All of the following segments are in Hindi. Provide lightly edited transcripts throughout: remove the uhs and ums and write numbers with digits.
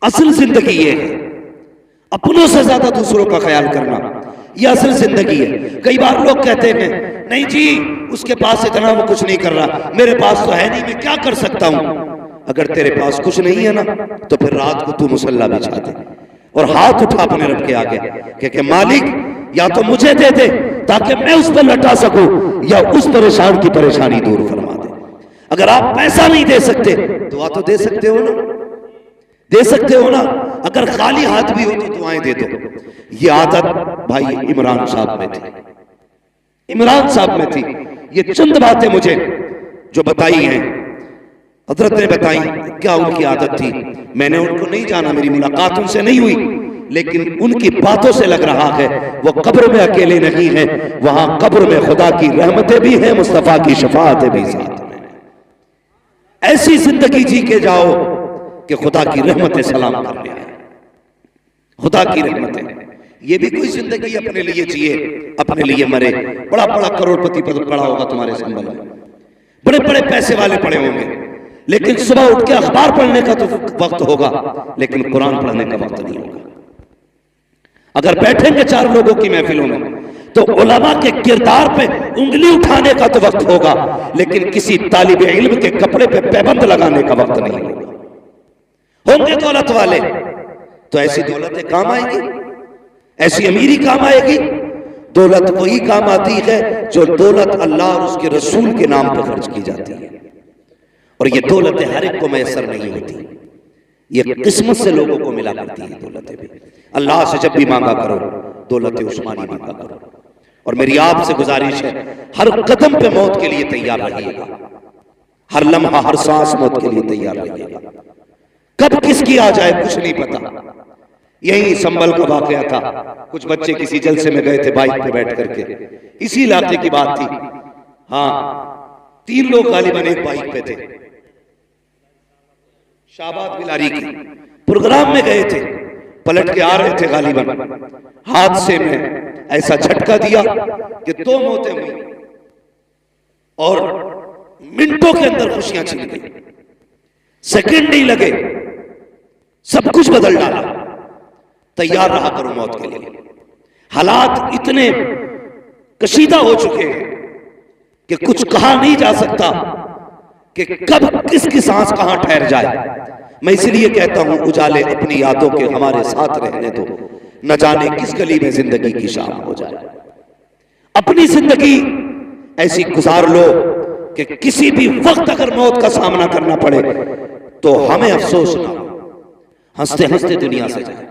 असल जिंदगी ये है, अपनों से ज्यादा दूसरों का ख्याल करना, यह असल जिंदगी है। कई बार लोग कहते हैं नहीं जी उसके पास इतना, वो कुछ नहीं कर रहा, मेरे पास तो है नहीं, मैं क्या कर सकता हूं। अगर तेरे पास कुछ नहीं है ना तो फिर रात को तू मुसल्ला बिछा दे और हाथ उठा अपने रब के आगे कि मालिक या तो मुझे दे दे ताकि मैं उस पर लटा सकूं, या उस परेशान की परेशानी दूर फरमा दे। अगर आप पैसा नहीं दे सकते दुआ तो दे सकते हो ना, दे सकते हो ना। अगर खाली हाथ भी हो तो दुआएं दे दो। ये आदत भाई इमरान साहब में थी, इमरान साहब में थी। ये चंद बातें मुझे जो बताई हैं हजरत ने बताई, क्या उनकी आदत थी। मैंने उनको नहीं जाना, मेरी मुलाकात उनसे नहीं हुई, लेकिन उनकी बातों से लग रहा है वो कब्र में अकेले नहीं है, वहां कब्र में खुदा की रहमतें भी हैं, मुस्तफा की शफाअतें भी साथ में। ऐसी जिंदगी जी के जाओ कि खुदा की रहमतें सलाम कर ले आए, खुदा की रहमतें। ये भी कोई जिंदगी अपने लिए जिए, अपने लिए मरे। बड़ा बड़ा करोड़पति पड़ा होगा तुम्हारे संबंध में, बड़े बड़े पैसे वाले पड़े होंगे, लेकिन सुबह उठ के अखबार पढ़ने का तो वक्त होगा, लेकिन कुरान पढ़ने का वक्त नहीं होगा। अगर बैठेंगे चार लोगों की महफिलों में तो उलमा के किरदार पे उंगली उठाने का तो वक्त होगा, लेकिन किसी तालिबे इल्म के कपड़े पे पैबंद लगाने का वक्त नहीं होगा। होंगे दौलत वाले तो ऐसी दौलतें काम आएंगी, ऐसी अमीरी काम आएगी। दौलत वही काम आती है जो दौलत अल्लाह और उसके रसूल के नाम पर खर्च की जाती है, और ये दौलतें हर एक को मैसर नहीं होती, ये किस्मत से लोगों को मिला करती है दौलतें भी। अल्लाह से जब भी मांगा करो दौलत उस्मानी मांगा करो। और मेरी आपसे गुजारिश है हर कदम पे मौत के लिए तैयार रहिएगा, हर लम्हा हर सांस मौत के लिए तैयार रहिएगा। कब किसकी आ जाए कुछ नहीं पता। यही संभल का वाकया था, कुछ बच्चे किसी जलसे में गए थे बाइक पे बैठ करके, इसी इलाके की बात थी। हाँ, 3 लोग गालिबन एक बाइक पे थे, शाहबाद बिलारी की प्रोग्राम में गए थे, पलट के आ रहे थे गालिबन, हादसे में ऐसा झटका दिया कि 2 मौतें हुई और मिनटों के अंदर खुशियां छिन गई। सेकंड नहीं लगे, सब कुछ बदल डाला। तैयार रहा करो मौत के लिए। हालात इतने कशीदा हो चुके हैं कि कुछ कहा नहीं जा सकता कि कब किसकी सांस कहां ठहर जाए। मैं इसलिए कहता हूं उजाले अपनी यादों के हमारे साथ रहने दो, न जाने किस गली में जिंदगी की शाम हो जाए। अपनी जिंदगी ऐसी गुजार लो कि किसी भी वक्त अगर मौत का सामना करना पड़े तो हमें अफसोस ना हो, हंसते हंसते दुनिया से जाए।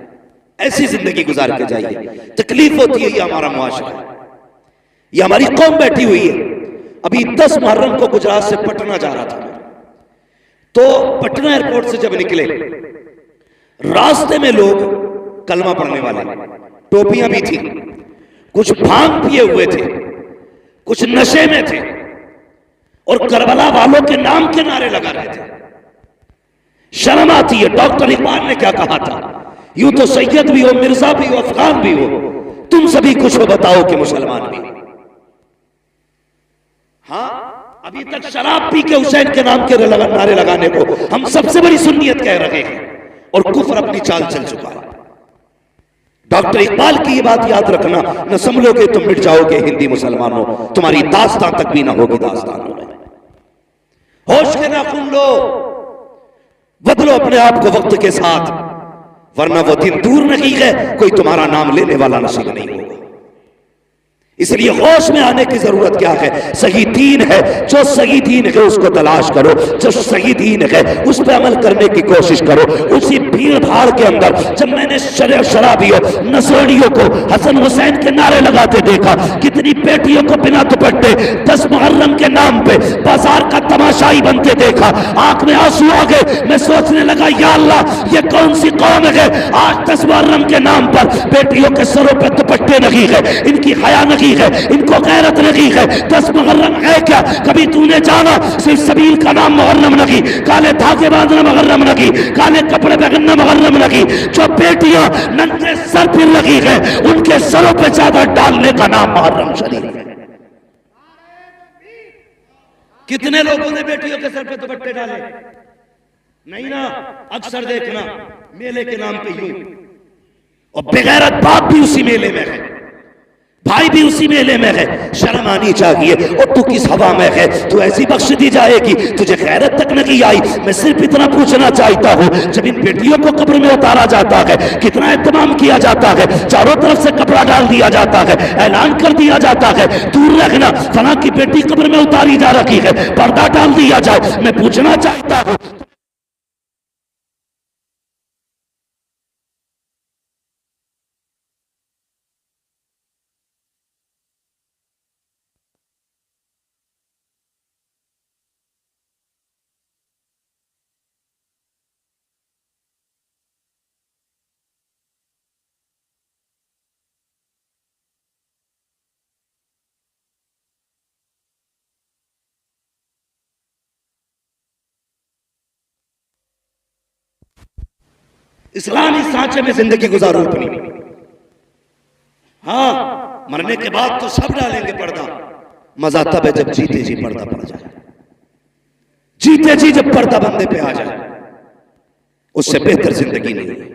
ऐसी जिंदगी गुजार के जाइए। तकलीफ होती है, ये हमारा मुआशरा है, ये हमारी कौम बैठी हुई है। अभी 10 मुहर्रम को गुजरात से पटना जा रहा था मैं, तो पटना एयरपोर्ट से जब निकले रास्ते में लोग कलमा पढ़ने वाले, टोपियां भी थी, कुछ भांग पिए हुए थे, कुछ नशे में थे और करबला वालों के नाम के नारे लगा रहे थे। शर्म आती है। डॉक्टर इकबाल ने क्या कहा था, यूं तो सैयद भी हो, मिर्जा भी हो, अफगान भी हो, तुम सभी कुछ हो बताओ कि मुसलमान भी। हाँ, अभी तक शराब पी के हुसैन के नाम के नारे लगाने को हम सबसे बड़ी सुन्नियत कह रहे हैं और कुफ्र अपनी चाल चल चुका है। डॉक्टर इकबाल की ये बात याद रखना, न समझोगे तुम मिट जाओगे हिंदी मुसलमानों, तुम्हारी दास्तान तक भी ना होगी दास्तानों में। होश के नाखून लो, बदलो अपने आप को वक्त के साथ, वरना वो दिन दूर नहीं है कोई तुम्हारा नाम लेने वाला नसीब नहीं होगा। इसलिए होश में आने की जरूरत क्या है। सही दीन है, जो सही दीन है उसको तलाश करो, जो सही दीन है उस पर अमल करने की कोशिश करो। उसी भीड़ भाड़ के अंदर जब मैंने शराबियों नसरानियों को हसन हुसैन के नारे लगाते देखा, कितनी बेटियों को बिना दुपट्टे 10 मुहर्रम के नाम पे बाजार का तमाशाई बनते देखा, आंख में आंसू आ गए। मैं सोचने लगा या अल्लाह ये कौन सी कौम है, आज 10 मुहर्रम के नाम पर बेटियों के सरों पे दुपट्टे नहीं है, इनकी हया नहीं है, इनको गैरत नहीं है। 10 मुहर्रम है क्या कभी तूने जाना? सिर्फ सबील का नाम मुहर्रम नहीं, काले धागे बांधना मुहर्रम नहीं, काले कपड़े पहनना मुहर्रम नहीं। जो बेटियां नंगे सर पर लगी है उनके सरों पे चादर डालने का नाम मुहर्रम शरीफ है। कितने लोगों ने बेटियों के सर पे दुपट्टे डाले? नहीं ना, अक्सर देखना मेले के नाम पे यूं, और बेगैरत बाप भी उसी मेले में है, भाई भी उसी मेले में है। शर्म आनी चाहिए। और तू किस हवा में है, तू ऐसी बख्श दी जाएगी, तुझे गैरत तक नहीं आई। मैं सिर्फ इतना पूछना चाहता हूँ, जब इन बेटियों को कब्र में उतारा जाता है, कितना एहतमाम किया जाता है, चारों तरफ से कपड़ा डाल दिया जाता है, ऐलान कर दिया जाता है दूर रखना, फलां की बेटी कब्र में उतारी जा रही है, पर्दा डाल दिया जाए। मैं पूछना चाहता हूँ, इस्लामी सांचे में जिंदगी गुजारो अपनी। हाँ, मरने के बाद तो सब डालेंगे पर्दा, मजा तब है जब जीते जी पर्दा पड़ जाए, जीते जी जब पर्दा बंदे पे आ जाए, उससे बेहतर जिंदगी नहीं है।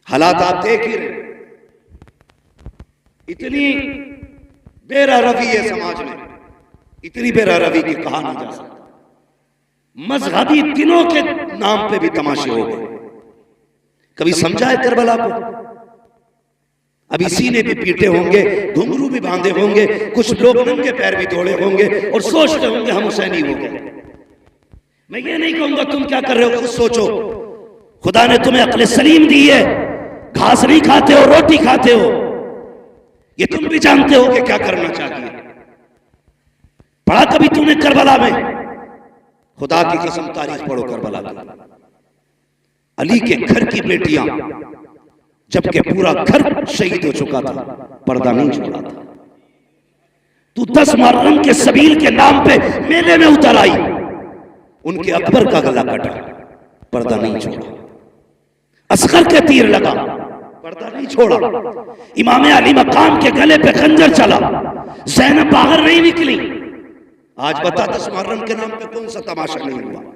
हालात आप देख ही रहे, इतनी बेरहरवी है समाज में, इतनी बेरहरवी की कहा नहीं जा सकता। मजहबी दिनों के नाम पे भी तमाशे हो गए। कभी समझा है करबला को? अभी सीने भी पीटे होंगे, घुंघरू भी बांधे होंगे, कुछ लोग नंगे पैर भी दौड़े होंगे और सोचते होंगे हम हुसैनी हो गए। मैं ये नहीं कहूंगा तुम क्या कर रहे हो, खुद सोचो। खुदा ने तुम्हें अक्ल सलीम दी है, घास नहीं खाते हो, रोटी खाते हो, ये तुम भी जानते हो कि क्या करना चाहिए। पढ़ा कभी तूने करबला में? खुदा की कसम तारीख पढ़ो करबला की। अली के घर की बेटियां, जबकि पूरा घर शहीद हो चुका था, पर्दा नहीं छोड़ा था। तू 10 मुहर्रम के सबील के नाम पे मेले में उतर आई, उनके अकबर का गला कटा, पर्दा नहीं छोड़ा। असगर के तीर लगा, पर्दा नहीं छोड़ा। इमाम अली मकाम के गले पे खंजर चला, ज़ैनब बाहर नहीं निकली। आज बता 10 मुहर्रम के नाम पे कौन सा तमाशा नहीं हुआ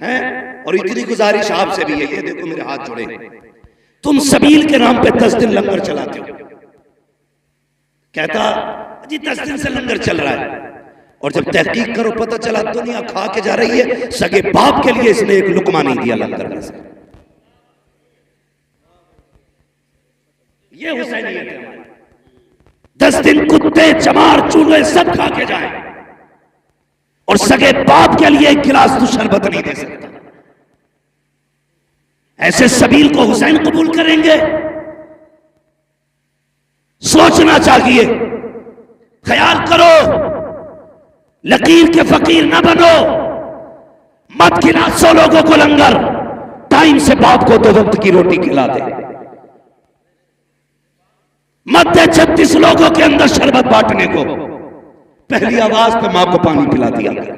है? और इतनी गुजारिश आपसे भी है, ये देखो मेरे हाथ जुड़े, तुम सबील के नाम पे 10 दिन लंगर चलाते हो। कहता जी 10 दिन से लंगर चल रहा है, और जब तहकीक करो पता चला दुनिया खा के जा रही है, सगे बाप के लिए इसने एक लुकमा नहीं दिया लंगर में से। ये हुसैनियत है। 10 दिन कुत्ते चमार चूहे सब खा के जाए, और सगे बाप के लिए एक गिलास तू शरबत नहीं दे सकता। ऐसे सबील को हुसैन कबूल करेंगे? सोचना चाहिए, ख्याल करो, लकीर के फकीर ना बनो। मत खिला 100 लोगों को लंगर, टाइम से बाप को 2 वक्त की रोटी खिला दे। मत दे 36 लोगों के अंदर शरबत बांटने को, पहली आवाज पे मां को पानी पिला दिया कर,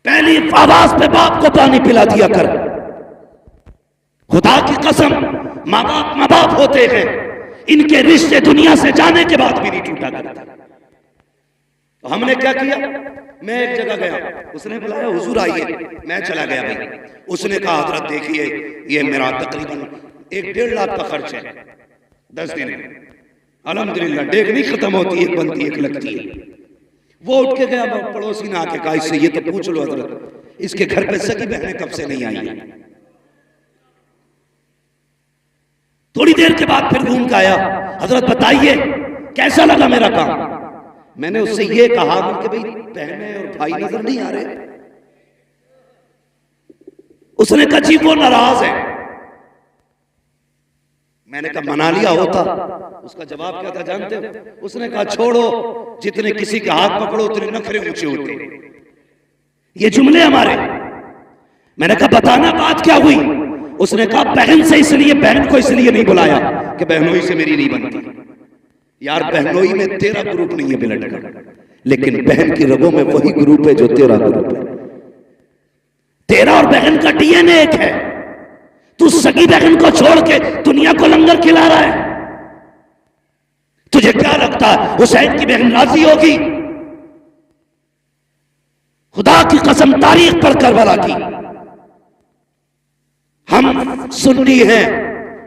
पहली आवाज पे बाप को पानी पिला दिया कर। खुदा की कसम, माँ बाप होते हैं, इनके रिश्ते दुनिया से जाने के बाद भी नहीं टूटा करता। तो हमने क्या किया? मैं एक जगह गया, उसने बुलाया हुजूर आइए, मैं चला गया भाई। उसने कहा हजरत देखिए ये मेरा तकरीबन 1-1.5 लाख का खर्च है, 10 दिन अल्हम्दुलिल्लाह, डेग नहीं खत्म होती, एक बनती एक लगती है। वो उठ के गया, पड़ोसी ने आके कहा इससे ये तो पूछ लो हजरत, इसके घर पे सगी बहनें कब से नहीं आई है। थोड़ी देर के बाद फिर घूम के आया, हजरत बताइए कैसा लगा मेरा काम। मैंने उससे ये कहा कि भाई बहनें और भाई नजर नहीं आ रहे। उसने कहा जी वो नाराज है। मैंने कहा मना लिया होता। उसका जवाब क्या था जानते हो? उसने कहा छोड़ो, जितने किसी के हाथ पकड़ो उतने नखरे ऊंचे होते। ये जुमले हमारे। मैंने कहा बताना बात क्या हुई? उसने कहा बहन से इसलिए, बहन को इसलिए नहीं बुलाया कि बहनोई से मेरी नहीं बनती। यार बहनोई में तेरा ग्रुप नहीं है ब्लड का, लेकिन बहन की रगों में वही ग्रुप है जो तेरा ग्रुप है। तेरा और बहन का डीएनए एक है। तू सगी बहन को छोड़ के दुनिया को लंगर खिला रहा है। तुझे क्या लगता है हुसैन की बहन राजी होगी? खुदा की कसम तारीख पर करबला की। हम सुन्नी हैं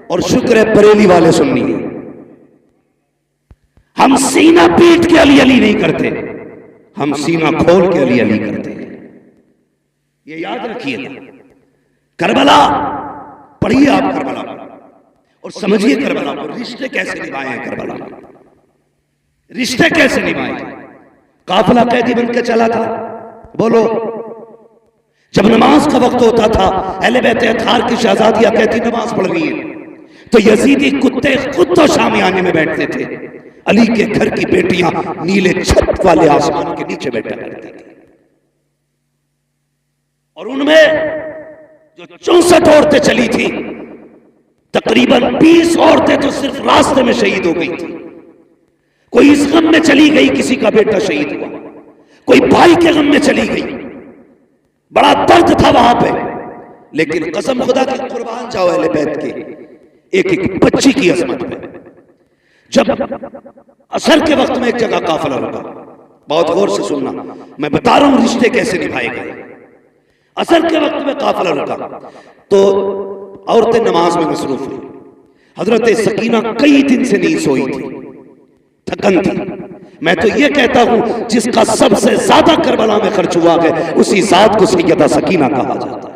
और शुक्र है बरेली वाले सुन्नी हैं। हम सीना पीट के अली अली नहीं करते, हम सीना खोल के अली अली करते हैं। ये याद रखिए। करबला पढ़िए आप करबला और समझिए करबला को। रिश्ते कैसे निभाए हैं करबला, रिश्ते कैसे निभाए। काफिला कैदी बन के चला था। बोलो, जब नमाज का वक्त होता था, अहले बैत अतहार की शहजादियां कहती नमाज पढ़ रही है, तो यजीदी कुत्ते खुद तो शामी आने में बैठते थे। अली के घर की बेटियां नीले छत वाले आसमान के नीचे बैठा करती थी और उनमें जो 64 औरतें चली थी, तकरीबन 20 औरतें तो सिर्फ रास्ते में शहीद हो गई थी। कोई इस गम में चली गई किसी का बेटा शहीद हुआ, कोई भाई के गम में चली गई, बड़ा दर्द था वहां पे। लेकिन कसम खुदा की कुर्बान जाओ अहले बैत के एक एक बच्ची की अजमत पे। जब असर के वक्त में एक जगह काफिला रुका, बहुत गौर से सुनना, मैं बता रहा हूं रिश्ते कैसे निभाए गए। असर के वक्त में काफिला रुका तो औरतें नमाज में मसरूफ हुई। हजरत सकीना कई दिन से नहीं सोई थी, थकन थी। मैं तो ये कहता हूं जिसका सबसे ज्यादा करबला में खर्च हुआ है उसी जात को सैयदा सकीना कहा जाता है।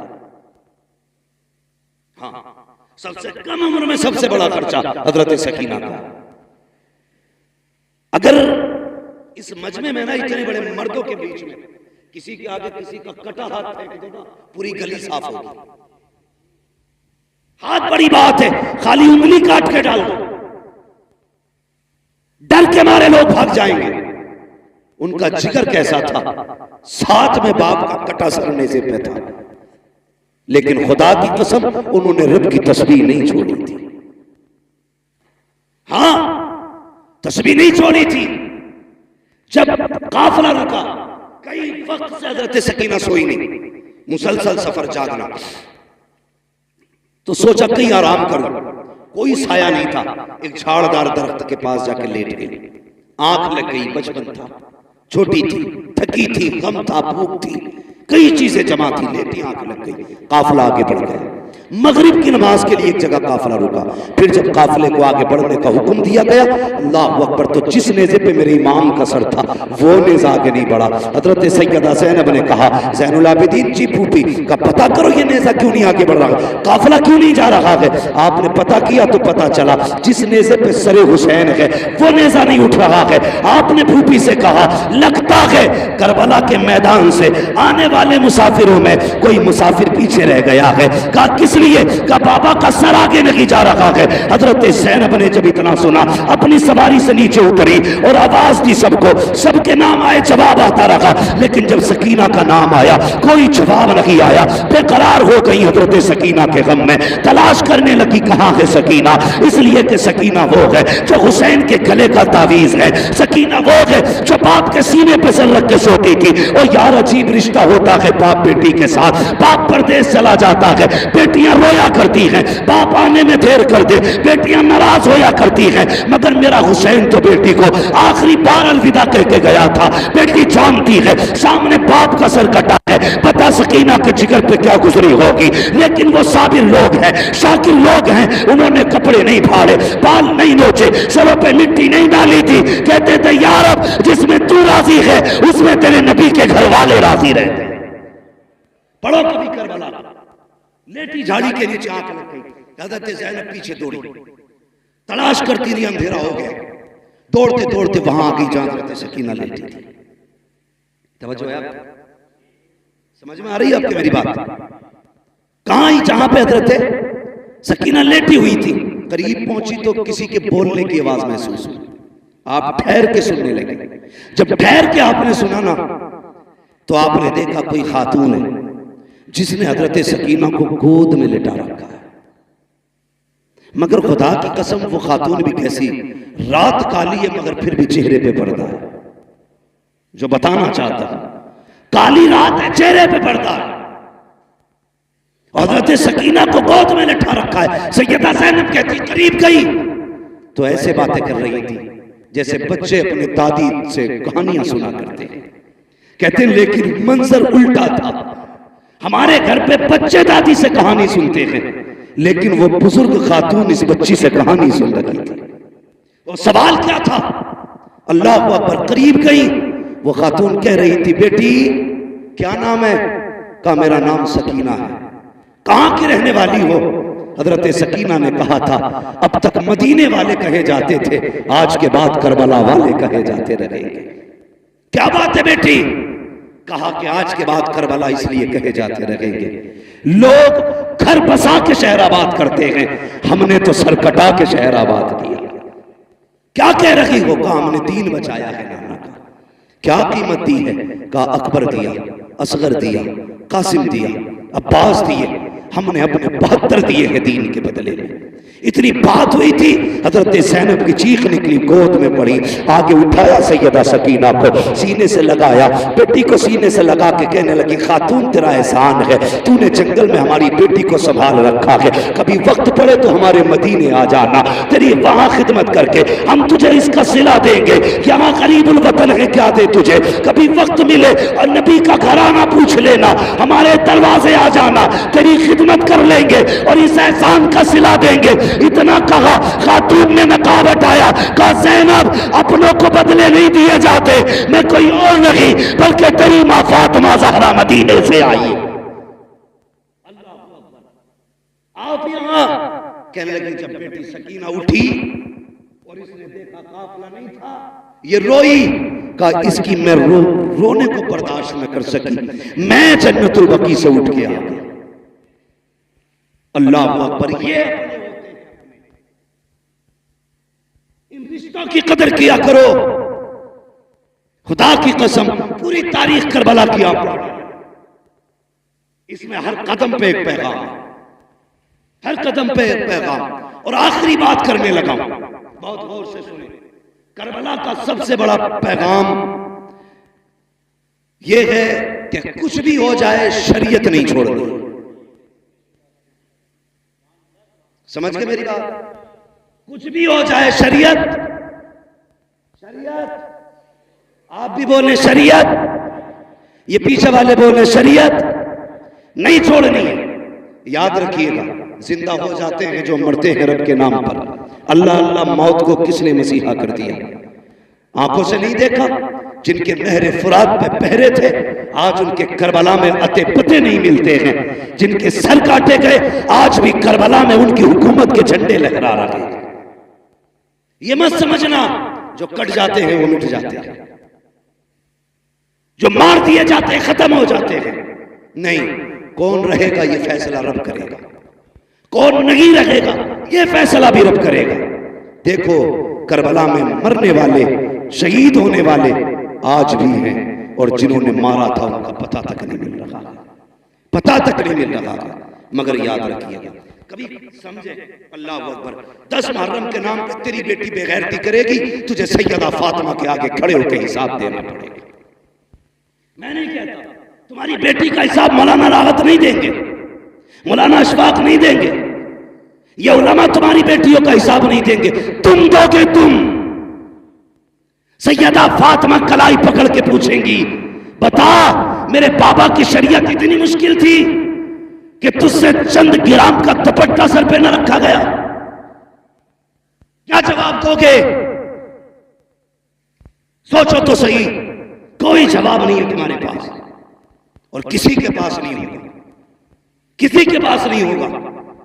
हाँ, सबसे कम उम्र में सबसे बड़ा खर्चा हजरत सकीना का। अगर इस मजमे में ना इतने बड़े मर्दों के बीच में किसी के आगे किसी का कटा हाथ फेंक दो ना, पूरी गली साफ होगी। हाथ बड़ी बात है, खाली उंगली काट के डाल दो, डर के मारे लोग भाग जाएंगे। उनका जिगर कैसा था, साथ में बाप का कटा सरने से पे था, लेकिन खुदा की कसम उन्होंने रब की तस्बीह नहीं छोड़ी थी। हां, तस्बीह नहीं छोड़ी थी। जब काफिला रुका, कई वक्त से हजरत सकीना सोई नहीं, मुसलसल सफर जागना, तो सोचा कहीं आराम करूं। कोई साया नहीं था, एक झाड़दार दरख्त के पास जाके लेट गई। आंख लग गई, बचपन था, छोटी थी, थकी थी, गम था, भूख थी, कई चीजें जमा थी, लेटी आंख लग गई। काफिला आगे बढ़ गया। मगरिब की नमाज के लिए एक जगह काफिला रुका। फिर जब काफिले को आगे बढ़ने का हुक्म दिया गया, अल्लाह अकबर, तो जिस नेज़े पे मेरे इमाम का सर था वो नेज़ा आगे नहीं बढ़ा। हजरत सैयदा ज़ैनब ने कहा, ज़ैनुल आबिदीन जी फूफी का पता करो ये नेज़ा क्यों नहीं आगे बढ़ रहा, काफिला क्यों नहीं जा रहा है। आपने पता किया तो पता चला जिस नेज़े पे सरे हुसैन है वो नेज़ा नहीं उठ रहा है। आपने फूफी से कहा, लगता है करबला के मैदान से आने वाले मुसाफिरों में कोई मुसाफिर पीछे रह गया है। कहा किस लिए? का बाबा का सर आगे नहीं जा रहा है। हजरत ज़ैनब ने जब इतना सुना, अपनी सवारी से नीचे उतरी और आवाज दी सबको, सबके नाम आए, जवाब आता रहा, लेकिन जब सकीना का नाम आया कोई जवाब नहीं आया। बेकरार हो गई हजरत सकीना के गम में, तलाश करने लगी कहां है सकीना। इसलिए कि सकीना वो है जो हुसैन के गले का तावीज है, सकीना वो है जो बाप के सीने पे सर रख के सोती थी। और यार अजीब रिश्ता होता है बाप बेटी के साथ। बाप परदेश चला जाता है, बेटियां रोया करती हैं, बाप आने में देर कर दे, बेटियां नाराज होया करती हैं। मगर मेरा हुसैन तो बेटी को आखिरी बार अलविदा कह के गया था। बेटी जानती है सामने बाप का सर कटा है, पता सकीना के जिगर पे क्या गुजरी होगी। लेकिन वो साबिर लोग हैं, शाकिर लोग हैं, उन्होंने कपड़े नहीं फाड़े, बाल नहीं नोचे, सरों पे मिट्टी नहीं डाली थी। कहते थे यार अब जिसमें तू राजी है उसमें तेरे नबी के घर वाले राजी रहते। पढ़ो कभी करबला। लेटी झाड़ी के नीचे आंख लग गई, हजरत ज़ैनब पीछे दौड़ी, तलाश करती रही, अंधेरा हो गया। दौड़ते दौड़ते वहां आ गई जहां हजरत सकीना लेटी थी। तवज्जो है, समझ में आ रही है आपके मेरी बात? कहां ही जहां पे हजरत सकीना लेटी हुई थी, करीब पहुंची तो किसी के बोलने की आवाज महसूस हुई। आप ठहर के सुनने लगे। जब ठहर के आपने सुना ना, तो आपने देखा कोई खातून है जिसने हजरत सकीना को गोद में लिटा रखा है। मगर खुदा की कसम वो खातून भी कैसी, रात काली है मगर फिर भी चेहरे पे पर्दा है। जो बताना चाहता है, काली रात है, चेहरे पे पर्दा है। हजरत सकीना को गोद में लिटा रखा है। सैयदा ज़ैनब कहती, करीब गई तो ऐसे बातें कर रही थी जैसे बच्चे अपने दादी से कहानियां सुना करते हैं। कहते हैं लेकिन मंजर उल्टा था। हमारे घर पे बच्चे दादी से कहानी सुनते हैं, लेकिन वो बुजुर्ग खातून इस बच्ची से कहानी सुन रही थी। और सवाल क्या था? अल्लाह अकबर, करीब गई, वो खातून कह रही थी, बेटी क्या नाम है? कहा मेरा नाम सकीना है। कहां की रहने वाली हो? हजरत सकीना ने कहा था, अब तक मदीने वाले कहे जाते थे, आज के बाद करबला वाले कहे जाते रहेंगे। क्या बात है बेटी? कहा कि आज के बाद करबला इसलिए कहे जाते रहेंगे, लोग घर बसा के शहराबाद करते हैं, हमने तो सर कटा के शहराबाद किया। क्या कह रही हो? कहा हमने दीन बचाया है नाना का। क्या कीमत दी है? कहा अकबर दिया, असगर दिया, कासिम दिया, अब्बास दिए, हमने अपने 72 दिए हैं दीन के बदले में। इतनी बात हुई थी, हजरत ज़ैनब की चीख निकली, गोद में पड़ी, आगे उठाया सैयदा सकीना को, सीने से लगाया, बेटी को सीने से लगा के कहने लगी, खातून तेरा एहसान है, तूने जंगल में हमारी बेटी को संभाल रखा है, कभी वक्त पड़े तो हमारे मदीने आ जाना, तेरी वहां खिदमत करके हम तुझे इसका सिला देंगे, यहाँ करीबुल वतन है, क्या दे तुझे, कभी वक्त मिले और नबी का घराना पूछ लेना, हमारे दरवाजे आ जाना, तेरी खिदमत कर लेंगे और इस एहसान का सिला देंगे। इतना कहा, खातून ने नकाब हटाया, कहा ज़ैनब अपनों को बदले नहीं दिए जाते, मैं कोई और नहीं बल्कि तेरी मां फातिमा ज़हरा मदीने से आई। आप यहां कहने लगी। जब बेटी सकीना उठी और इसने देखा काफिला नहीं था, ये रोई, कहा इसकी मैं रोने को बर्दाश्त न कर सकी, मैं जन्नतुल बकी से उठ के आ गई। अल्लाह अकबर। ये इन रिश्तों की कदर किया करो, खुदा की कसम पूरी तारीख करबला की आप, इसमें हर कदम पे एक पैगाम, हर कदम पे एक पैगाम। और आखिरी बात करने लगा, बहुत गौर से सुने, करबला का सबसे बड़ा पैगाम यह है कि कुछ भी हो जाए शरीयत नहीं छोड़नी। समझ गए मेरी बात? कुछ भी हो जाए शरीयत, शरीयत, आप भी बोले शरीयत, ये पीछे वाले बोले शरीयत, नहीं छोड़नी है। याद रखिएगा, जिंदा हो जाते हैं जो मरते हैं रब के नाम पर। अल्लाह अल्लाह मौत को किसने मसीहा कर दिया? आंखों से नहीं देखा? जिनके नहरे फुरात पे पहरे थे, आज उनके करबला में अते पते नहीं मिलते हैं। जिनके सर काटे गए, आज भी करबला में उनकी हुकूमत के झंडे लहरा रहे हैं। ये मत समझना जो कट जाते हैं वो मिट जाते हैं, जो मार दिए जाते हैं खत्म हो जाते हैं। नहीं, कौन रहेगा ये फैसला रब करेगा, कौन नहीं रहेगा ये फैसला भी रब करेगा। देखो, करबला में मरने वाले, शहीद होने वाले आज भी हैं, और जिन्होंने मारा था उनका पता तक नहीं मिल रहा, पता तक नहीं मिल रहा। मगर याद रखिएगा, कभी समझे, अल्लाह अकबर, 10 मुहर्रम के नाम पर तेरी बेटी बेगैरती करेगी, तुझे सैयदा फातिमा के आगे खड़े होकर हिसाब देना पड़ेगा। मैं नहीं कहता तुम्हारी बेटी का हिसाब मौलाना राहत नहीं देंगे, मौलाना अशफाक नहीं देंगे, ये उलमा तुम्हारी बेटियों का हिसाब नहीं देंगे, तुम दोगे। तुम सैयदा फातिमा कलाई पकड़ के पूछेंगी, बता मेरे बाबा की शरीयत इतनी मुश्किल थी कि तुझसे चंद ग्राम का दुपट्टा सर पे न रखा गया? क्या जवाब दोगे? सोचो तो सही, कोई जवाब नहीं है तुम्हारे पास, और किसी के पास नहीं होगा, किसी के पास नहीं होगा।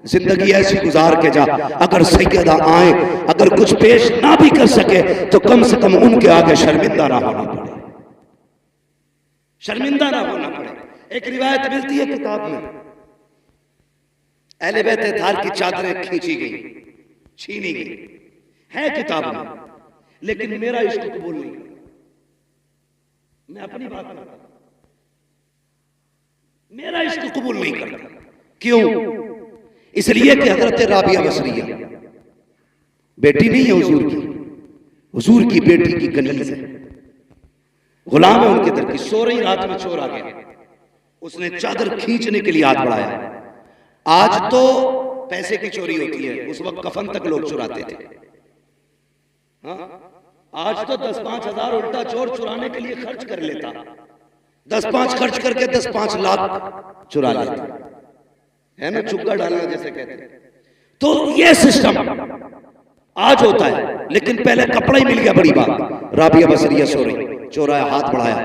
जिंदगी ऐसी गुजार के जा, अगर सैयदा आए, अगर कुछ पेश ना भी कर सके तो कम से कम उनके आगे शर्मिंदा ना होना पड़े, शर्मिंदा ना होना पड़े। एक रिवायत मिलती है किताब में, अहले बैत अत्हार की चादरें खींची गई, छीनी गई, है किताब में, लेकिन मेरा इश्क कबूल नहीं। मैं अपनी बात करता, मेरा इश्क कबूल नहीं करता। क्यों? इसलिए कि हजरत राबिया बसरिया बेटी नहीं है हुजूर की, हुजूर की बेटी की कनीज है, गुलाम है उनके दर की। सो रही रात में चोर आ गया, उसने चादर खींचने के लिए हाथ बढ़ाया। आज तो पैसे की चोरी होती है, उस वक्त कफन तक लोग चुराते थे। हाँ? आज तो 10-5 हजार उल्टा चोर चुराने के लिए खर्च कर लेता। 10-5 खर्च करके 10-5 लाख चुरा लेते है ना, चुग्गा डालना जैसे कहते हैं। तो ये सिस्टम आज होता है, लेकिन पहले कपड़ा ही मिल गया बड़ी बात। राबिया बसरिया सो रही, चोराया, हाथ बढ़ाया,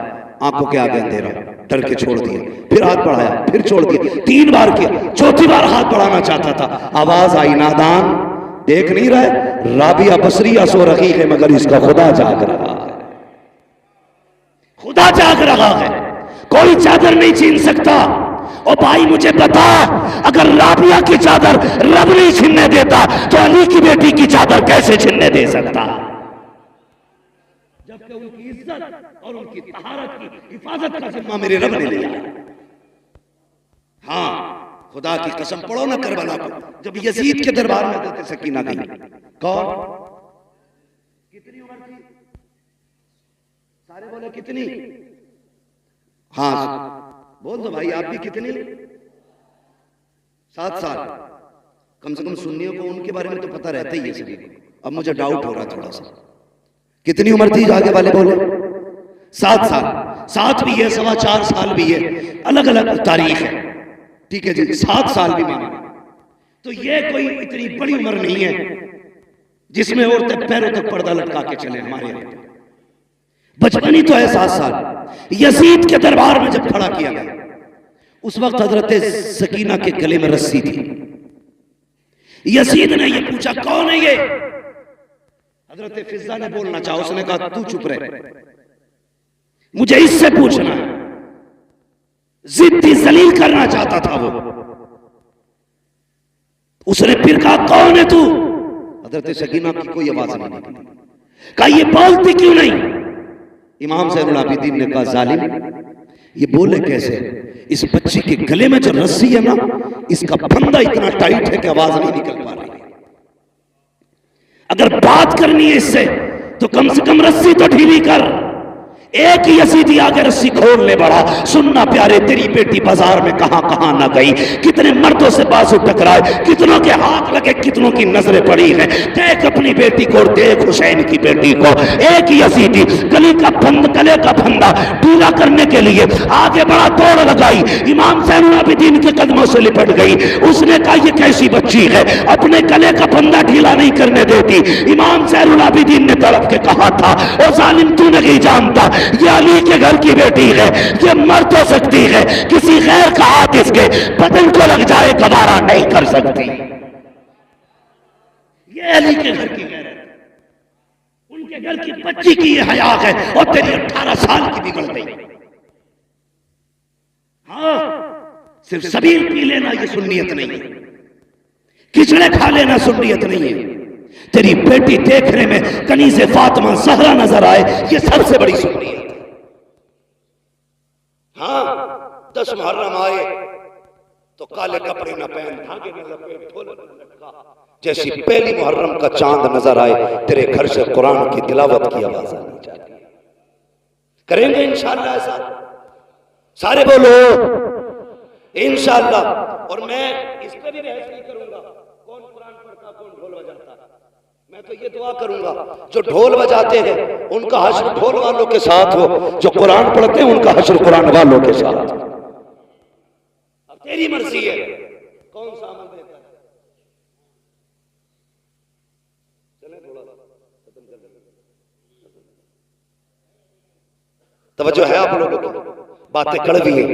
आंखों के आगे अंधेरा, डर के छोड़ दिया, फिर हाथ बढ़ाया, फिर छोड़ दिया, 3 बार किया, चौथी बार हाथ बढ़ाना चाहता था, आवाज आई, नादान देख नहीं रहा, राबिया बसरिया सो रही है मगर इसका खुदा जाग रहा है, खुदा जाग रहा है, कोई चादर नहीं छीन सकता। ओ भाई मुझे बता, अगर राबिया की चादर रब नहीं छीनने देता तो अली की बेटी की चादर कैसे छीनने दे सकता? जबकि उनकी इज्जत और उनकी तहारत की हिफाजत का जिम्मा मेरे रब ने लिया। हाँ, खुदा की कसम, पढ़ो ना करबला को, जब यजीद के दरबार में हज़रत सकीना गई, कौन, कितनी उम्र थी? सारे बोले कितनी? हाँ बोल दो भाई, आप भी कितनी? 7 साल। कम से कम सुन्नियों को उनके बारे में तो पता रहता ही है सभी को। अब मुझे डाउट हो रहा थोड़ा सा, कितनी उम्र थी? आगे वाले बोले 7 साल। 7 भी है, 4.25 साल भी है, अलग अलग तारीख है, ठीक है जी, 7 साल भी माने तो ये कोई इतनी बड़ी उम्र नहीं है जिसमें औरतें पैरों तक पर्दा लटका के चले। हमारे यहाँ बचपन ही तो है 7 साल। यजीद के दरबार में जब खड़ा किया गया, उस वक्त हजरत सकीना के गले में रस्सी थी। यजीद ने ये पूछा, कौन है ये? हजरत फिजा ने बोलना चाहा, उसने कहा तू चुप रहे, मुझे इससे पूछना है। जिद्दी जलील करना चाहता था वो। उसने फिर कहा, कौन है तू? हजरत सकीना की कोई आवाज नहीं निकली। कहा, ये बोलती क्यों नहीं? इमाम ज़ैनुल आबिदीन ने कहा, जालिम, ये बोले कैसे? इस बच्ची के गले में जो रस्सी है ना, इसका फंदा इतना टाइट है कि आवाज नहीं निकल पा रही। अगर बात करनी है इससे तो कम से कम रस्सी तो ढीली कर। एक ही यजीदी आगे रस्सी खोल ले बढ़ा। सुनना प्यारे, तेरी बेटी बाजार में कहां कहां ना गई, कितने मर्दों से बाजू टकराए, कितनों के हाथ लगे, कितनों की नजरें पड़ी हैं। देख अपनी बेटी को और देख हुसैन की बेटी को। एक ही यजीदी गले का फंदा ढीला करने के लिए आगे बढ़ा, दौड़ लगाई, इमाम ज़ैनुल आबिदीन के कदमों से लिपट गई। उसने कहा, ये कैसी बच्ची है, अपने गले का फंदा ढीला नहीं करने देती। इमाम ज़ैनुल आबिदीन ने तड़प के कहा था, ओ जालिम, तू नहीं जानता, ये अली के घर की बेटी है, ये मर तो सकती है, किसी गैर का हाथ इसके बदन को लग जाए गवारा नहीं कर सकती। ये अली के घर की गैर है, उनके घर की बच्ची की ये हया है, और तेरी 18 साल की बिगड़ गई। हाँ, सिर्फ सबील पी लेना ये सुन्नियत नहीं है, खिचड़े खा लेना सुन्नियत नहीं है। तेरी बेटी देखने में कनीज़े फातिमा ज़हरा नजर आए, ये सबसे बड़ी सुन्नियत है। हाँ, 10 मुहर्रम आए तो काले कपड़े न पहन, धागे न लपेट, ढोलक न लटका, जैसी पहली मुहर्रम का चांद नजर आए, तेरे घर से कुरान की तिलावत की आवाज आनी चाहिए। करेंगे इंशाअल्लाह ऐसा? सारे बोलो इंशाअल्लाह। और मैं इस पर भी बहस नहीं करूंगा, कौन कुरान पढ़ता, कौन ढोल बजाता। मैं तो ये दुआ करूंगा, जो ढोल बजाते हैं उनका हश्र ढोल वालों के साथ हो, जो कुरान पढ़ते हैं उनका हश्र कुरान वालों के साथ। अब तेरी मर्जी है कौन सा अमल देता है। चले थोड़ा खत्म कर दे, तवज्जो है आप लोगों की? बातें कड़वी है,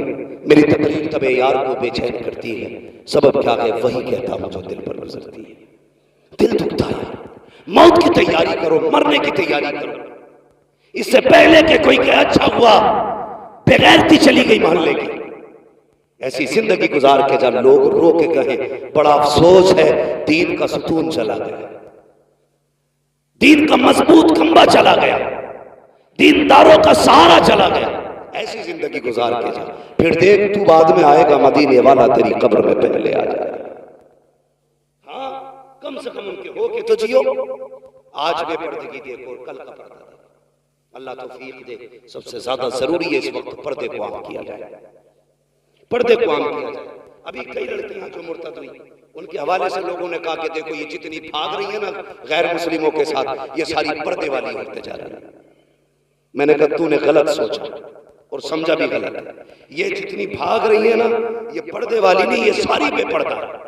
मेरी तकरीर तबे यार को बेचैन करती है, सबब क्या है वही कहता हूं जो दिल पर गुजरती है। दिल दुखता है, मौत की तैयारी करो, मरने की तैयारी करो, इससे पहले कि कोई कहे अच्छा हुआ बेगैरती चली गई मोहल्ले की। ऐसी जिंदगी गुजार के जब लोग रो के कहे बड़ा अफसोस है, दीन का सुतून चला गया, दीन का मजबूत खंबा चला गया, दीनदारों का सहारा चला गया। ऐसी जिंदगी गुजार के जा, फिर देख तू बाद में आएगा मदीने वाला तेरी कब्र में पहले आ जाएगा। हाँ, कम से कम उनके हो के तो जियो। आज बेपर्दगी देखो और कल का पर्दा देखो। अल्लाह तौफीक दे। सबसे ज्यादा जरूरी है इस वक्त पर्दे को आम किया जाए, पर्दे को आम किया जाए। अभी कई लड़कियां जो मुर्तद हुई, उनके हवाले से लोगों ने कहा कि देखो ये जितनी भाग रही है ना गैर मुस्लिमों के साथ, ये सारी पर्दे वाली होते जा रही है। मैंने कहा तूने गलत सोचा, और समझा भी गलत। ये जितनी भाग रही है ना, ये पर्दे वाली नहीं, ये सारी बेपर्दा।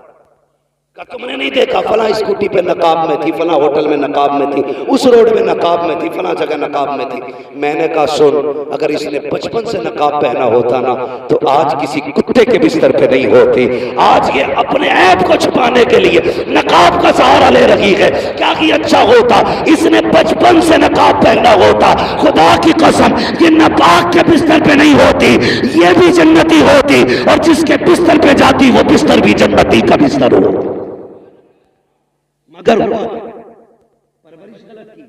का तुमने नहीं देखा फला स्कूटी पे नकाब में थी, फला होटल में नकाब में थी, उस रोड में नकाब में थी, फला जगह नकाब में थी। मैंने कहा सुन, अगर इसने बचपन से नकाब पहना होता ना तो आज किसी कुत्ते के बिस्तर पे नहीं होती। आज ये अपने ऐप को छुपाने के लिए नकाब का सहारा ले रही है। क्या कि अच्छा होता इसने बचपन से नकाब पहना होता, खुदा की कसम ये नापाक के बिस्तर पे नहीं होती, ये भी जन्नती होती, और जिसके बिस्तर पे जाती वो बिस्तर भी जन्नती का बिस्तर हो। मगर हुआ परवरिश गलत की,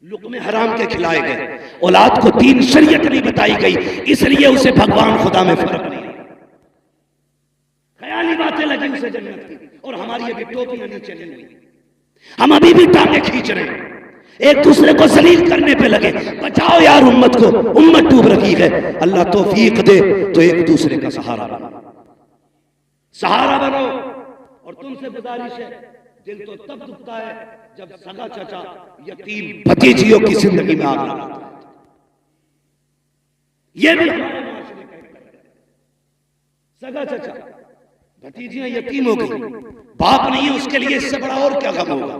लुक़्मे हराम के खिलाए गए, औलाद को दीन शरीयत नहीं बताई गई, इसलिए उसे भगवान खुदा में फर्क नहीं। ख्याली बातें लगी उसे जन्नत की, और हमारी अभी टोपियां नीचे नहीं हुई, हम अभी भी टांगे खींच रहे हैं, एक दूसरे को जलील करने पे लगे। बचाओ यार उम्मत को, उम्मत डूब रही है। अल्लाह तौफीक दे तो एक दूसरे का सहारा बनो, सहारा बनो। और तुमसे गुजारिश है, दिल तो तब दुखता है जब सगा चाचा यतीम भतीजियों की जिंदगी में आग लगाता है। यह भी हमारे माशरे का एक है। सगा चाचा भतीजियां यतीम हो गई, बाप नहीं है उसके लिए, इससे बड़ा और क्या गम होगा।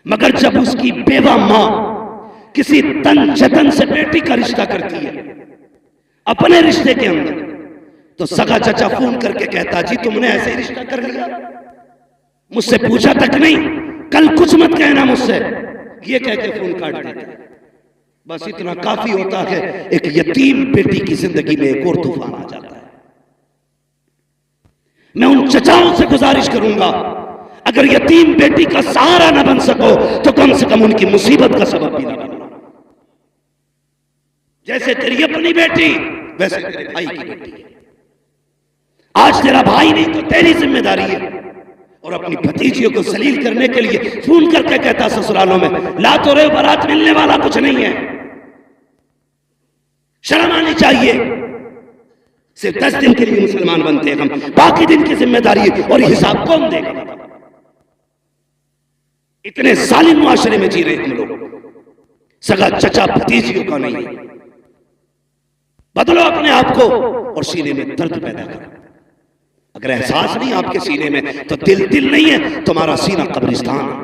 मगर जब उसकी बेवा मां किसी तन जतन से बेटी का रिश्ता करती है अपने रिश्ते के अंदर, तो सगा चाचा फोन करके कहता जी तुमने ऐसे ही रिश्ता कर लिया, मुझसे पूछा तक नहीं, कल कुछ मत कहना मुझसे, ये कह के फोन काट देता है। बस इतना काफी होता है, एक यतीम बेटी की जिंदगी में एक और तूफान आ जाता है। मैं उन चचाओं से गुजारिश करूंगा, अगर यतीम बेटी का सहारा ना बन सको तो कम से कम उनकी मुसीबत का सबब भी ना बनना। जैसे तेरी अपनी बेटी वैसे तेरे भाई की बेटी है। आज तेरा भाई नहीं तो तेरी जिम्मेदारी है। और अपनी भतीजियों को जलील करने के लिए फोन करके कहता ससुरालों में ला तो रहे बारात, मिलने वाला कुछ नहीं है। शर्म आनी चाहिए। सिर्फ 10 दिन के लिए मुसलमान बनते हैं हम, बाकी दिन की जिम्मेदारी और हिसाब कौन देगा? इतने जालिम मुआशरे में जी रहे हम लोग, सगा चचा भतीजियों का नहीं। बदलो अपने आप को और सीने में दर्द पैदा करो। अगर एहसास नहीं आपके सीने में तो दिल नहीं है, तुम्हारा सीना कब्रिस्तान है।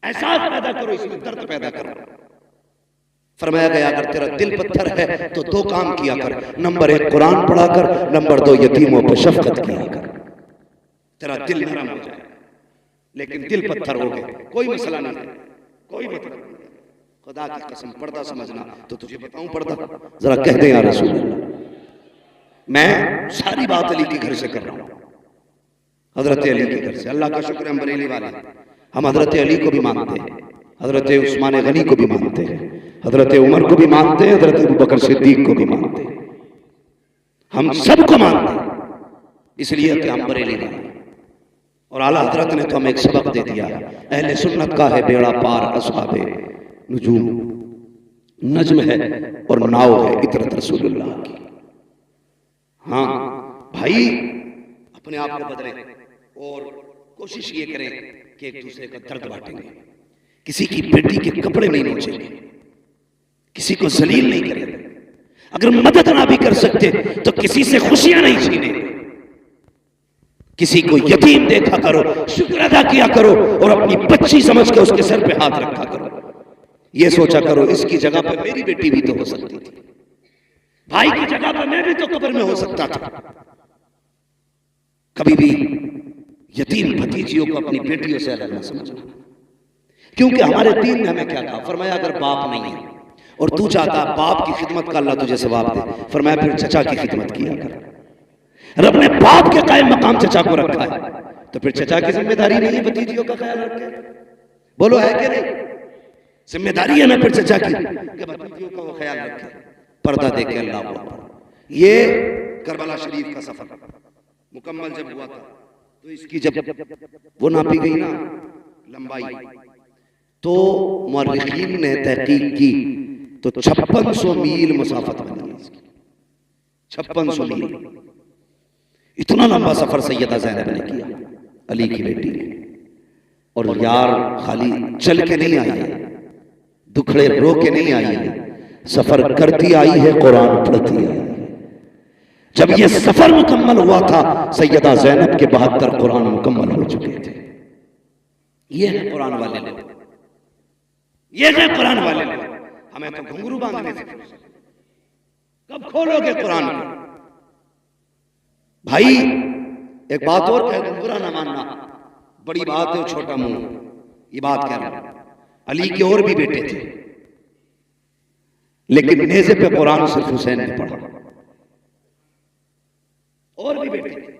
एहसास पैदा करो, इसमें दर्द पैदा करो। फरमाया गया अगर तेरा दिल पत्थर है तो 2 काम किया कर, नंबर 1 कुरान पढ़ा कर, नंबर 2 यतीमों पर शफकत किया कर। तेरा दिल नरम हो जाए। लेकिन दिल पत्थर हो गए, कोई मसला नहीं है, कोई मतलब नहीं। खुदा की कसम पर्दा समझना तो तुझे बताऊं पर्दा, जरा कह दे या रसूल अल्लाह। मैं सारी बात अली के घर से कर रहा हूं, हजरत अली के घर से। अल्लाह का शुक्र हम बरेली वाले, हम हजरत अली को भी मानते हैं, हजरत उस्मान गनी को भी मानते हैं, हजरत उमर को भी मानते हैं, हजरत अबू बकर सिद्दीक को भी मानते हैं। हम सबको मानते हैं इसलिए कि हम बरेली वाले। और आला हजरत ने तो हमें एक सबक दे दिया, अहले सुन्नत का है बेड़ा पार, असहाबे नुजूम नज्म है और नाव है इतरत रसूलुल्लाह की। हाँ भाई, अपने आप को बदलें और कोशिश ये करें कि एक दूसरे का दर्द बांटेंगे, किसी की बेटी के कपड़े नहीं नोचेंगे, किसी को जलील नहीं करेंगे। अगर मदद ना भी कर सकते तो किसी से खुशियां नहीं छीनेंगे। किसी को यतीम देखा करो, शुक्र अदा किया करो और अपनी बच्ची समझ के उसके सर पे हाथ रखा करो। ये सोचा करो इसकी जगह पर मेरी बेटी भी तो हो सकती थी, भाई की जगह पर मैं भी तो कब्र में हो सकता था। कभी भी यतीम भतीजियों को अपनी बेटियों से अलग न समझना, क्योंकि हमारे दीन ने हमें क्या कहा, फरमाया अगर बाप नहीं है और तू चाहता बाप की खिदमत का अल्लाह तुझे सवाब दे, फरमाया फिर चचा की खिदमत किया कर। रब ने बाप के कायम मकाम चचा को रखा है, तो फिर चचा की जिम्मेदारी नहीं है भतीजियों का ख्याल रखे? बोलो है कि नहीं? जिम्मेदारी है ना फिर चचा की कि भतीजियों का वो ख्याल रखे, पर्दा देके। अल्लाह को ये करबला शरीफ का सफर मुकम्मल जब हुआ था तो इसकी जब वो नापी गई ना लंबाई, तो मुअर्रिखीन ने तहकीक की तो 5600 मील मसाफत बनी है इसकी। 5600 मील, इतना लंबा सफर सैयदा ज़ैनब ने किया, अली की बेटी ने। और यार खाली चल के नहीं आई है, दुखड़े रो के नहीं आई है, सफर करती आई है, कुरान पढ़ती आई है। जब ये सफर मुकम्मल हुआ था, सैयदा ज़ैनब के 72 कुरान मुकम्मल हो चुके थे। ये है कुरान वाले लोग, ये है कुरान वाले लोग। हमें तो घुंघरू बांधने से कब खोलोगे कुरान को? भाई एक बात और कह दूं, बुरा ना मानना, बड़ी बात है, छोटा मुंह, ये बात कह रहा हूं। अली के और भी बेटे थे, लेकिन नेज़े पे कुरान सिर्फ हुसैन ने पढ़ा। और भी बेटे थे,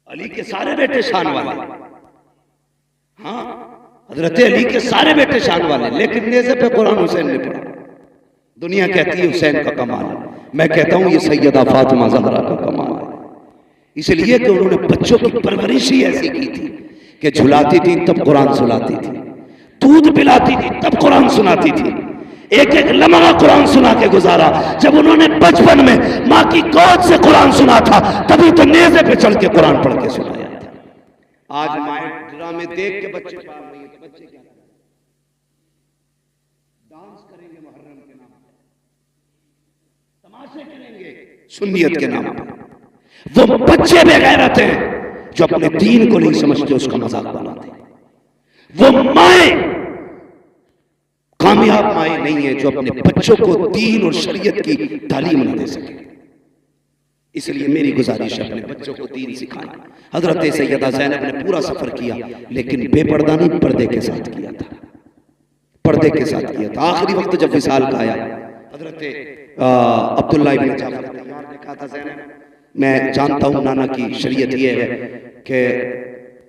अली के सारे बेटे शान वाले, हाँ हजरत अली के सारे बेटे शान वाले, लेकिन नेज़े पे कुरान हुसैन ने पढ़ा। दुनिया कहती है हुसैन का कमाल है, मैं कहता हूं ये सैयदा फातिमा ज़हरा का कमाल है। इसलिए कि उन्होंने बच्चों की परवरिश ही ऐसी की थी कि झुलाती थी तब कुरान सुनाती थी, दूध पिलाती थी तब कुरान सुनाती थी, एक एक लम्हा कुरान सुना के गुजारा। जब उन्होंने बचपन में माँ की गोद से कुरान सुना था, तभी तो नेज़े पे चढ़ के कुरान पढ़ के सुनाया था। आज माए ड्रामे देख के बच्चे पाल रही है, तो बच्चे क्या करें? डांस करेंगे मुहर्रम के नाम पे, तमाशे करेंगे सुन्नियत के नाम पे। वो बच्चे बेगैरत हैं जो अपने दीन को नहीं समझते, उसका मजाक बनाते। वो माए कामयाब माए नहीं है जो अपने बच्चों को दीन और शरीयत की तालीम न दे सके। इसलिए मेरी गुजारिश है, अपने बच्चों को दीन सिखाएं। हजरत सैयदा ज़ैनब ने पूरा सफर किया, लेकिन बेपर्दा नहीं, पर्दे के साथ किया था, पर्दे के साथ किया था। आखिरी वक्त जब विसाल का आया, हजरत अब्दुल्लाह इब्न जाफर तैयार ने कहा था, ज़ैनब मैं जानता हूं नाना की शरीयत यह है कि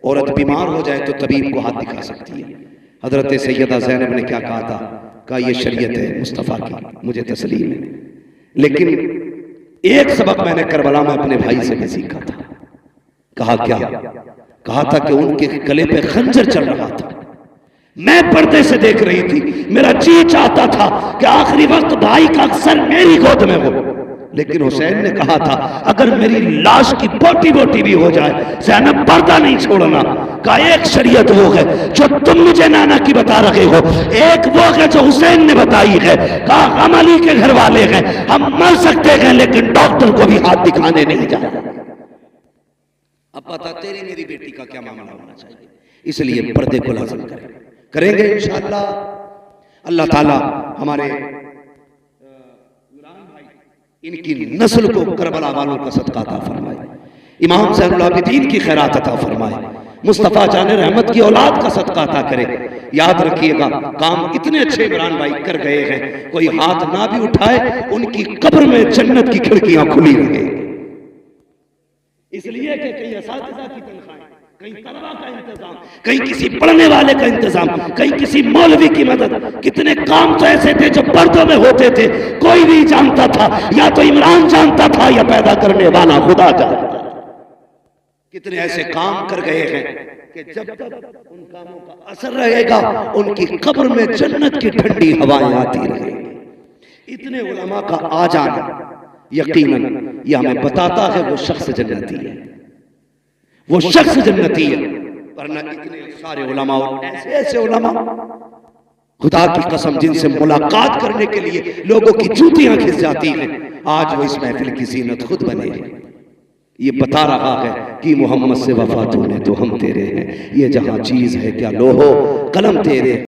औरत बीमार हो जाए तो तबीब को हाथ दिखा सकती है। हजरत सैयदा ज़ैनब ने क्या कहा था? कहा यह शरीयत है मुस्तफ़ा की, मुझे तस्लीम है, लेकिन एक सबक मैंने करबला में अपने भाई से भी सीखा था। कहा क्या? कहा था कि उनके गले पे खंजर चल रहा था, मैं पर्दे से देख रही थी, मेरा जी चाहता था कि आखिरी वक्त भाई का अक्सर मेरी गोद में हो, लेकिन हुसैन ने कहा था अगर मेरी लाश की बोटी बोटी भी हो जाए ज़ैनब पर्दा नहीं छोड़ना। का एक शरीयत वो है जो तुम मुझे नाना की बता रहे हो, एक वो है जो हुसैन ने बताई है। कहा हम अली के घर वाले हैं, हम मर सकते हैं लेकिन डॉक्टर को भी हाथ दिखाने नहीं जाए। अब बता तेरी मेरी बेटी का क्या मामला होना चाहिए? इसलिए पर्दे को लाज़िम करेंगे इंशाअल्लाह। अल्लाह ताला हमारे इनकी नस्ल को करबला वालों का सदका अता फरमाए, इमाम ज़ैनुल आबिदीन की खैरात अता फरमाए, मुस्तफ़ा जान रहमत की औलाद का सदका अता करे। याद रखिएगा काम इतने अच्छे इमरान भाई कर गए हैं, कोई हाथ ना भी उठाए उनकी कब्र में जन्नत की खिड़कियां खुली रहे। इसलिए कि कहीं असातिज़ा की तनख्वाहें, कहीं तलबा का इंतजाम, कहीं किसी पढ़ने वाले का इंतजाम, कहीं किसी मौलवी की मदद। कितने काम तो ऐसे थे जो पर्दों में होते थे, कोई नहीं जानता था, या तो इमरान जानता था या पैदा करने वाला खुदा जानता था। कितने ऐसे काम कर गए हैं कि जब तक उन कामों का असर रहेगा उनकी कब्र में जन्नत की ठंडी हवाएं आती रहेंगी। इतने उलमा का आ जाना यकीनन यह हमें बताता है वो शख्स जन्नती है, वो शख्स जन्नती है। वरना इतने सारे उलमा और ऐसे ऐसे उलमा खुदा की कसम जिनसे मुलाकात करने के लिए लोगों की जूतियां खिंच जाती हैं, आज वो इस महफिल की जीनत खुद बने हैं। ये बता रहा है कि मोहम्मद से वफा तूने तो हम तेरे हैं, ये जहां चीज है क्या लोहो कलम तेरे।